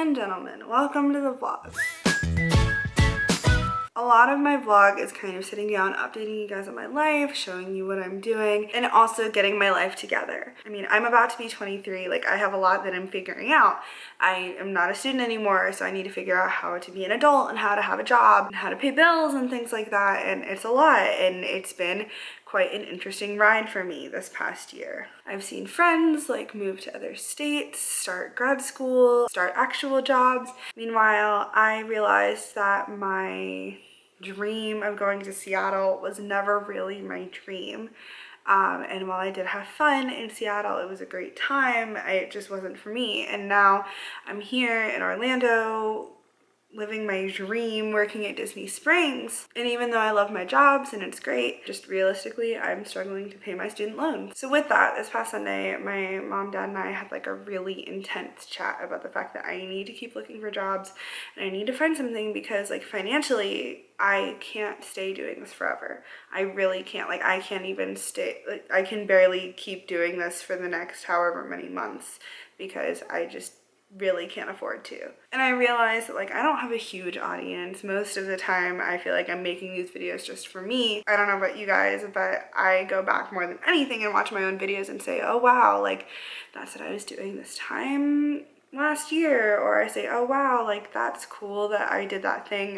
and gentlemen, welcome to the vlog. A lot of my vlog is kind of sitting down, updating you guys on my life, showing you what I'm doing, and also getting my life together. I mean, I'm about to be 23, like I have a lot that I'm figuring out. I am not a student anymore, so I need to figure out how to be an adult and how to have a job and how to pay bills and things like that, and it's a lot, and it's been quite an interesting ride for me this past year. I've seen friends like move to other states, start grad school, start actual jobs. Meanwhile, I realized that my dream of going to Seattle was never really my dream. And while I did have fun in Seattle, it was a great time, it just wasn't for me. And now I'm here in Orlando, living my dream, working at Disney Springs. And even though I love my jobs and it's great, just realistically, I'm struggling to pay my student loans. So with that, this past Sunday, my mom, dad, and I had like a really intense chat about the fact that I need to keep looking for jobs and I need to find something because like financially, I can't stay doing this forever. I really can't. Like I can't even stay, like I can barely keep doing this for the next however many months because I just really can't afford to. And I realized that like I don't have a huge audience. Most of the time I feel like I'm making these videos just for me. I don't know about you guys, but I go back more than anything and watch my own videos and say, oh wow, like that's what I was doing this time last year, or I say, oh wow, like that's cool that I did that thing.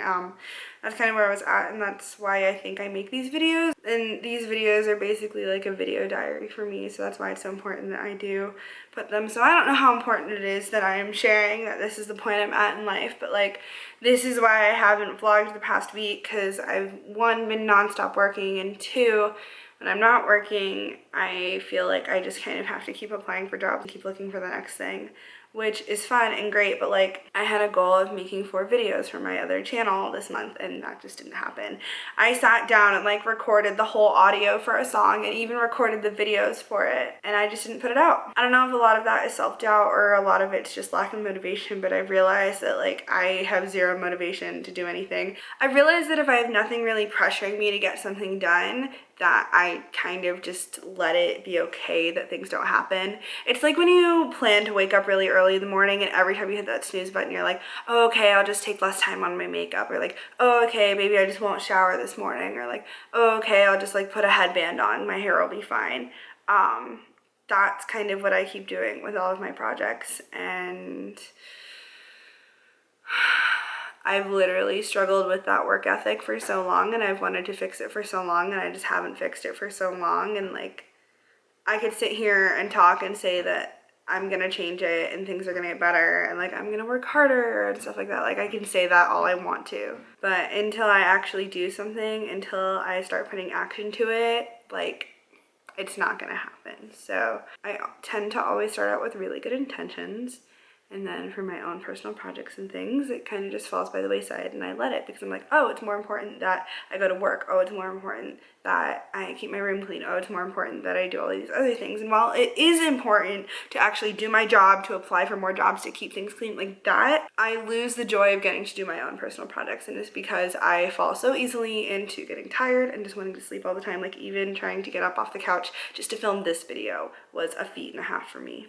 That's kind of where I was at, and that's why I think I make these videos. And these videos are basically like a video diary for me, so that's why it's so important that I do put them. So I don't know how important it is that I am sharing that this is the point I'm at in life, but like this is why I haven't vlogged the past week, because I've one, been nonstop working, and two, when I'm not working, I feel like I just kind of have to keep applying for jobs and keep looking for the next thing, which is fun and great, but like I had a goal of making 4 videos for my other channel this month and that just didn't happen. I sat down and like recorded the whole audio for a song and even recorded the videos for it, and I just didn't put it out. I don't know if a lot of that is self-doubt or a lot of it's just lack of motivation, but I've realized that like I have zero motivation to do anything. I've realized that if I have nothing really pressuring me to get something done, that I kind of just let it be okay that things don't happen. It's like when you plan to wake up really early in the morning and every time you hit that snooze button you're like, oh, okay, I'll just take less time on my makeup, or like, oh, okay, maybe I just won't shower this morning, or like, oh, okay, I'll just like put a headband on, my hair will be fine. That's kind of what I keep doing with all of my projects, and I've literally struggled with that work ethic for so long, and I've wanted to fix it for so long, and I just haven't fixed it for so long. And like I could sit here and talk and say that I'm gonna change it and things are gonna get better and like I'm gonna work harder and stuff like that. Like I can say that all I want to, but until I actually do something, until I start putting action to it, like it's not gonna happen. So I tend to always start out with really good intentions, and then for my own personal projects and things, it kind of just falls by the wayside and I let it because I'm like, oh, it's more important that I go to work. Oh, it's more important that I keep my room clean. Oh, it's more important that I do all these other things. And while it is important to actually do my job, to apply for more jobs, to keep things clean like that, I lose the joy of getting to do my own personal projects. And it's because I fall so easily into getting tired and just wanting to sleep all the time. Like even trying to get up off the couch just to film this video was a feat and a half for me.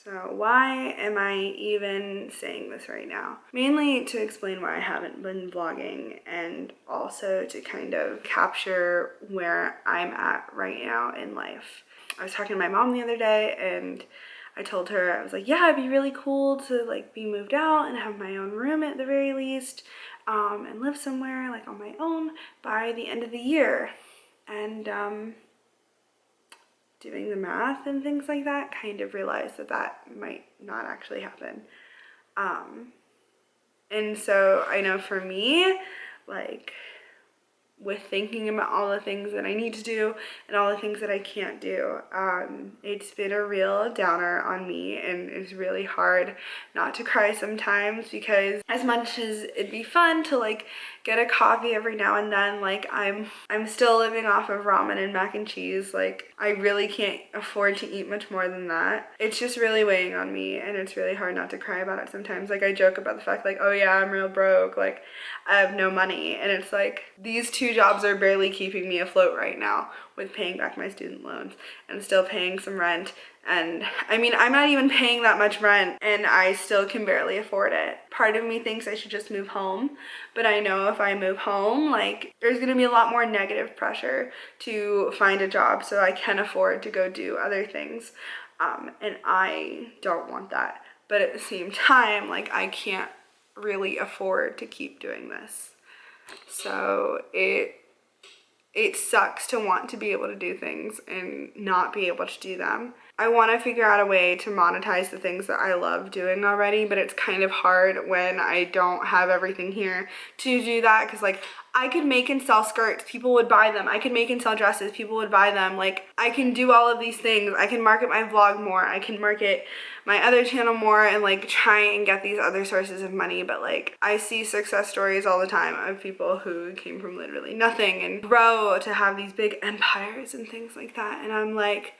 So why am I even saying this right now? Mainly to explain why I haven't been vlogging, and also to kind of capture where I'm at right now in life. I was talking to my mom the other day and I told her, I was like, yeah, it'd be really cool to like be moved out and have my own room at the very least, and live somewhere like on my own by the end of the year. And doing the math and things like that, kind of realized that that might not actually happen. And so I know for me, like with thinking about all the things that I need to do and all the things that I can't do, it's been a real downer on me, and it's really hard not to cry sometimes, because as much as it'd be fun to like get a coffee every now and then, like I'm still living off of ramen and mac and cheese. Like I really can't afford to eat much more than that. It's just really weighing on me, and it's really hard not to cry about it sometimes. Like I joke about the fact like, oh yeah, I'm real broke, like I have no money, and it's like these 2 jobs are barely keeping me afloat right now with paying back my student loans and still paying some rent And I mean, I'm not even paying that much rent and I still can barely afford it. Part of me thinks I should just move home, but I know if I move home, like there's gonna be a lot more negative pressure to find a job so I can afford to go do other things. And I don't want that. But at the same time, like I can't really afford to keep doing this. So it sucks to want to be able to do things and not be able to do them. I want to figure out a way to monetize the things that I love doing already, but it's kind of hard when I don't have everything here to do that, because like I could make and sell skirts, people would buy them. I could make and sell dresses, people would buy them. Like I can do all of these things. I can market my vlog more. I can market my other channel more and like try and get these other sources of money. But like I see success stories all the time of people who came from literally nothing and grow to have these big empires and things like that. And I'm like,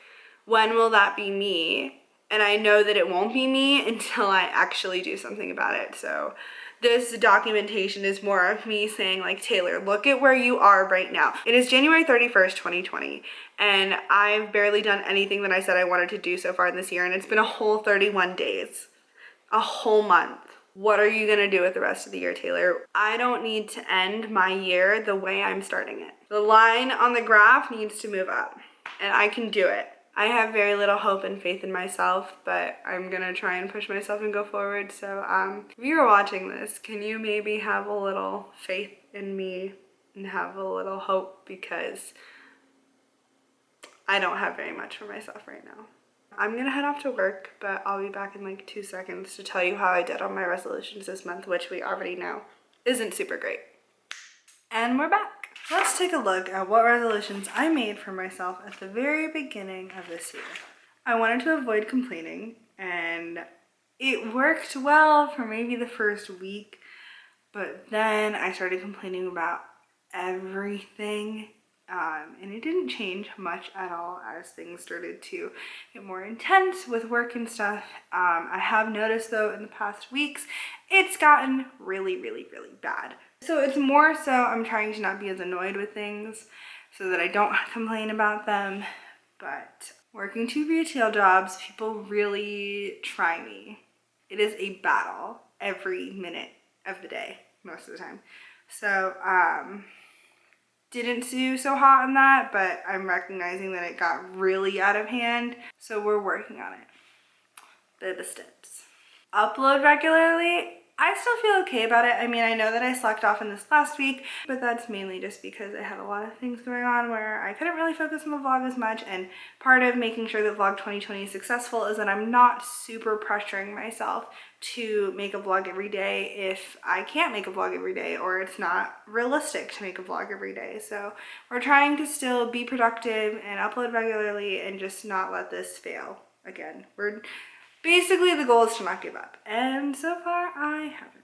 when will that be me? And I know that it won't be me until I actually do something about it. So this documentation is more of me saying like, Taylor, look at where you are right now. It is January 31st, 2020, and I've barely done anything that I said I wanted to do so far in this year, and it's been a whole 31 days, a whole month. What are you gonna do with the rest of the year, Taylor? I don't need to end my year the way I'm starting it. The line on the graph needs to move up, and I can do it. I have very little hope and faith in myself, but I'm gonna try and push myself and go forward. So if you're watching this, can you maybe have a little faith in me and have a little hope, because I don't have very much for myself right now. I'm gonna head off to work, but I'll be back in like 2 seconds to tell you how I did on my resolutions this month, which we already know isn't super great. And we're back. Let's take a look at what resolutions I made for myself at the very beginning of this year. I wanted to avoid complaining, and it worked well for maybe the first week, but then I started complaining about everything, and it didn't change much at all as things started to get more intense with work and stuff. I have noticed though in the past weeks, it's gotten really, really, really bad. So it's more so I'm trying to not be as annoyed with things so that I don't complain about them. But working 2 retail jobs, people really try me. It is a battle every minute of the day, most of the time. So didn't do so hot on that, but I'm recognizing that it got really out of hand. So we're working on it. Baby steps. Upload regularly. I still feel okay about it. I mean, I know that I slacked off in this last week, but that's mainly just because I had a lot of things going on where I couldn't really focus on the vlog as much. And part of making sure that Vlog 2020 is successful is that I'm not super pressuring myself to make a vlog every day if I can't make a vlog every day, or it's not realistic to make a vlog every day. So we're trying to still be productive and upload regularly and just not let this fail again. Basically, the goal is to not give up, and so far I haven't.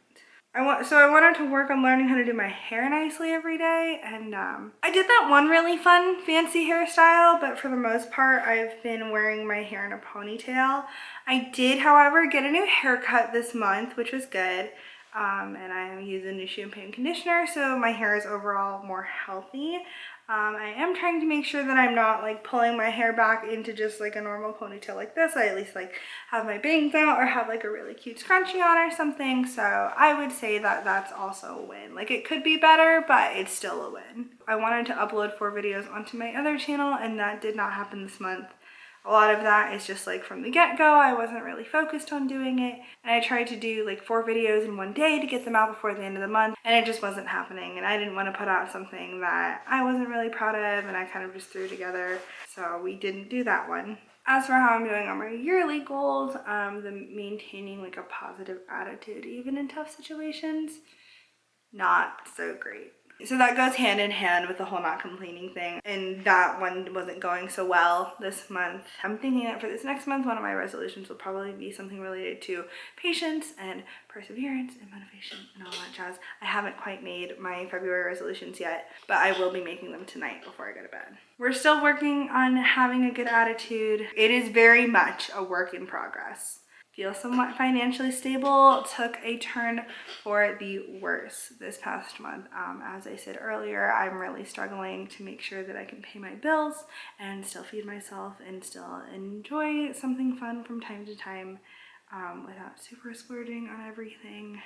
I wanted to work on learning how to do my hair nicely every day, and I did that one really fun fancy hairstyle, but for the most part I've been wearing my hair in a ponytail. I did, however, get a new haircut this month, which was good, and I am using new shampoo and conditioner, so my hair is overall more healthy. I am trying to make sure that I'm not like pulling my hair back into just like a normal ponytail like this. I at least like have my bangs out or have like a really cute scrunchie on or something. So I would say that that's also a win. Like it could be better, but it's still a win. I wanted to upload 4 videos onto my other channel, and that did not happen this month. A lot of that is just like from the get-go, I wasn't really focused on doing it. And I tried to do like 4 videos in one day to get them out before the end of the month, and it just wasn't happening. And I didn't want to put out something that I wasn't really proud of and I kind of just threw together. So we didn't do that one. As for how I'm doing on my yearly goals, the maintaining like a positive attitude even in tough situations, not so great. So that goes hand in hand with the whole not complaining thing, and that one wasn't going so well this month. I'm thinking that for this next month, one of my resolutions will probably be something related to patience and perseverance and motivation and all that jazz. I haven't quite made my February resolutions yet, but I will be making them tonight before I go to bed. We're still working on having a good attitude. It is very much a work in progress. feel somewhat financially stable took a turn for the worse this past month. As I said earlier, I'm really struggling to make sure that I can pay my bills and still feed myself and still enjoy something fun from time to time without super splurging on everything.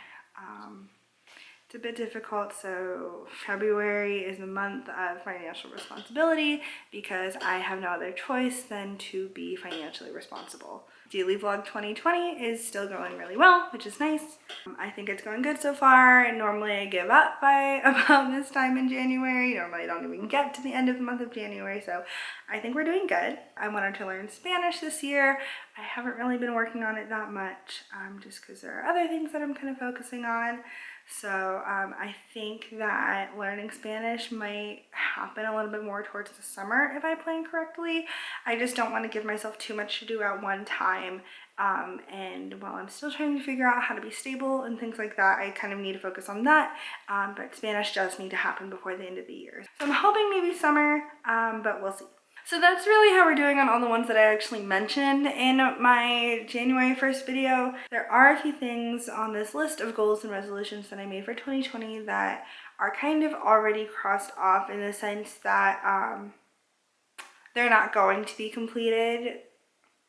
It's a bit difficult, so February is the month of financial responsibility because I have no other choice than to be financially responsible. Daily Vlog 2020 is still going really well, which is nice. I think it's going good so far. Normally I give up by about this time in January. Normally I don't even get to the end of the month of January, so I think we're doing good. I wanted to learn Spanish this year. I haven't really been working on it that much just because there are other things that I'm kind of focusing on. So I think that learning Spanish might happen a little bit more towards the summer if I plan correctly. I just don't want to give myself too much to do at one time. And while I'm still trying to figure out how to be stable and things like that, I kind of need to focus on that. But Spanish does need to happen before the end of the year. So I'm hoping maybe summer, but we'll see. So that's really how we're doing on all the ones that I actually mentioned in my January 1st video. There are a few things on this list of goals and resolutions that I made for 2020 that are kind of already crossed off in the sense that they're not going to be completed,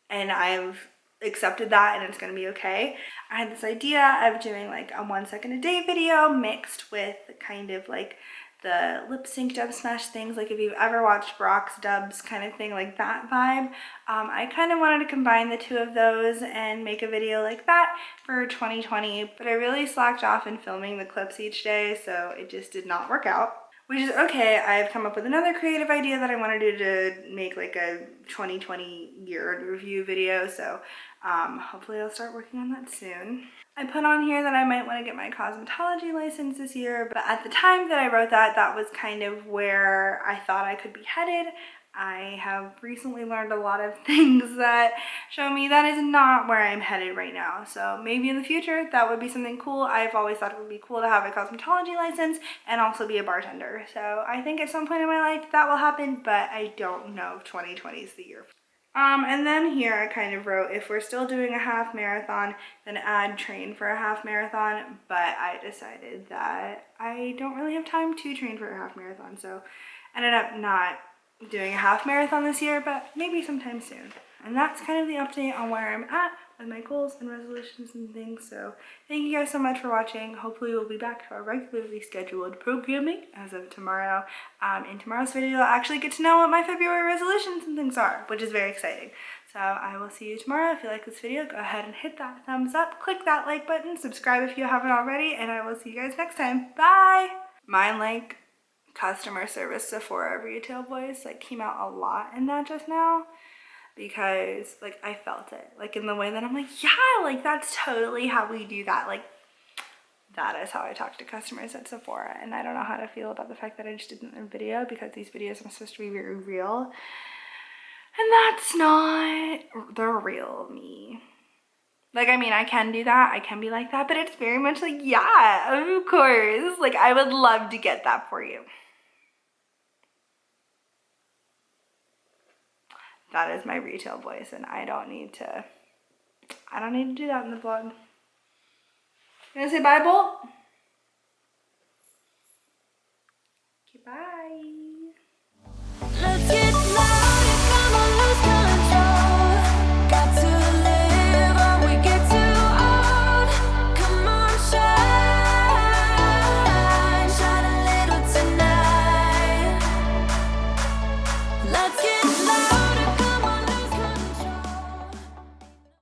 and I've accepted that and it's going to be okay. I had this idea of doing like a 1 second a day video mixed with kind of like the lip sync dub smash things, like if you've ever watched Brock's dubs kind of thing, like that vibe. I kind of wanted to combine the two of those and make a video like that for 2020, but I really slacked off in filming the clips each day, so it just did not work out. Which is okay. I've come up with another creative idea that I want to do to make like a 2020 year review video, so hopefully I'll start working on that soon. I put on here that I might want to get my cosmetology license this year, but at the time that I wrote that, that was kind of where I thought I could be headed. I have recently learned a lot of things that show me that is not where I'm headed right now. So maybe in the future that would be something cool. I've always thought it would be cool to have a cosmetology license and also be a bartender. So I think at some point in my life that will happen, but I don't know if 2020 is the year. And then here I kind of wrote, if we're still doing a half marathon, then add train for a half marathon, but I decided that I don't really have time to train for a half marathon, so I ended up not doing a half marathon this year, but maybe sometime soon. And that's kind of the update on where I'm at with my goals and resolutions and things. So thank you guys so much for watching. Hopefully we'll be back to our regularly scheduled programming as of tomorrow. In tomorrow's video, I'll actually get to know what my February resolutions and things are, which is very exciting. So I will see you tomorrow. If you like this video, go ahead and hit that thumbs up, click that like button, subscribe if you haven't already, and I will see you guys next time. Bye! Mine like customer service Sephora retail voice like came out a lot in that just now, because like I felt it like in the way that I'm like, yeah, like that's totally how we do that. Like that is how I talk to customers at Sephora, and I don't know how to feel about the fact that I just did it in a video, because these videos are supposed to be very real, and that's not the real me. Like, I mean, I can do that, I can be like that, but it's very much like, yeah, of course, like I would love to get that for you. That is my retail voice, and I don't need to do that in the vlog. You gonna say bye, Bolt? Okay, bye.